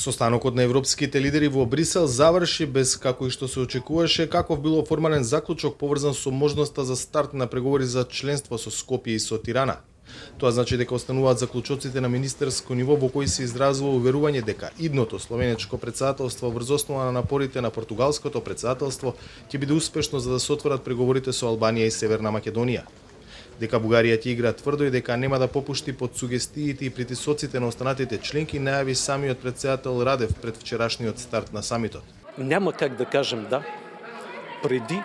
Состанокот на европските лидери во Брисел заврши без, како и што се очекуваше, каков било формален заклучок поврзан со можноста за старт на преговори за членство со Скопје и со Тирана. Тоа значи дека остануваат заклучоците на министерско ниво во кои се изразува уверување дека идното словенечко претседателство врз основа на напорите на португалското претседателство ќе биде успешно за да се отворат преговорите со Албанија и Северна Македонија. Дека Бугарија ќе игра тврдо и дека нема да попушти под сугестиите и притисоците на останатите членки, најави самиот претседател Радев пред вчерашниот старт на самитот. Няма как да кажем да преди.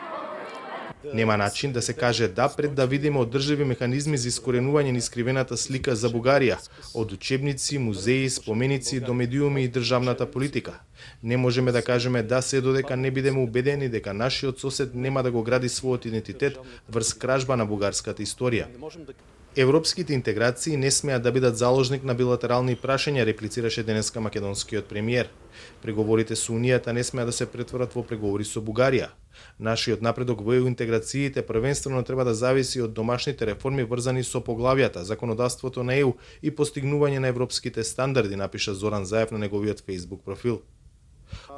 Нема начин да се каже да пред да видиме одржливи механизми за искоренување на искривената слика за Бугарија, од учебници, музеи, споменици до медиуми и државната политика. Не можеме да кажеме да се додека не бидеме убедени дека нашиот сосед нема да го гради својот идентитет врз кражба на бугарската историја. Европските интеграции не смеат да бидат заложник на билатерални прашања, реплицираше денеска македонскиот премиер. Преговорите со Унијата не смеат да се претворат во преговори со Бугарија. Нашиот напредок во ЕУ интеграциите првенствено треба да зависи од домашните реформи врзани со поглавјата, законодавството на ЕУ и постигнување на европските стандарди, напиша Зоран Заев на неговиот Facebook профил.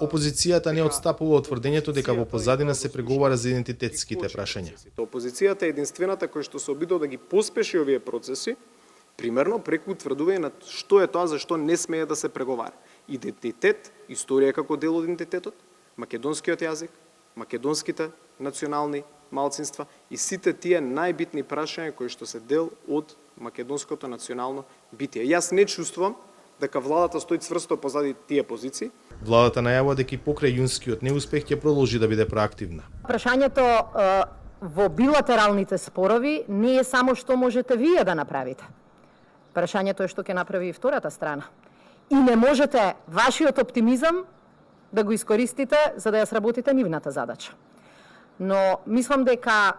Опозицијата не отстапува од тврдењето дека во позадина се преговара за идентитетските прашања. Опозицијата е единствената која што се обидува да ги поспеши овие процеси, примерно преку утврдување на што е тоа за што не смее да се преговара. Идентитет, историја како дел од идентитетот, македонскиот јазик, македонските национални малцинства и сите тие најбитни прашања кои што се дел од македонското национално битие. Јас не чувствувам дека владата стои цврсто позади тие позиции. Владата најавува дека и покрај јунскиот неуспех ќе продолжи да биде проактивна. Прашањето во билатералните спорови не е само што можете вие да направите. Прашањето е што ќе направи и втората страна. И не можете вашиот оптимизам да го искористите за да ја сработите нивната задача. Но мислам дека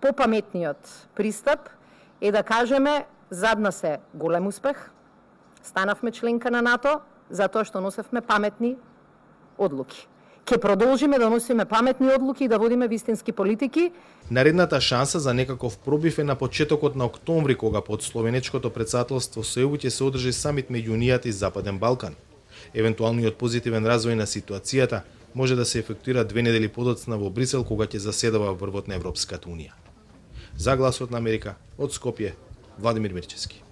попаметниот пристап е да кажеме зад нас е голем успех, станавме членка на НАТО затоа што носевме паметни одлуки. Ке продолжиме да носиме паметни одлуки и да водиме вистински политики. Наредната шанса за некаков пробив е на почетокот на октомври, кога под словенечкото претседателство со ЕУ ќе се одржи самит меѓу Унијата и Западен Балкан. Евентуалниот позитивен развој на ситуацијата може да се ефектуира 2 недели подоцна во Брисел, кога ќе заседава врвот на Европската Унија. За Гласот на Америка, од Скопје, Владимир Мирчевски.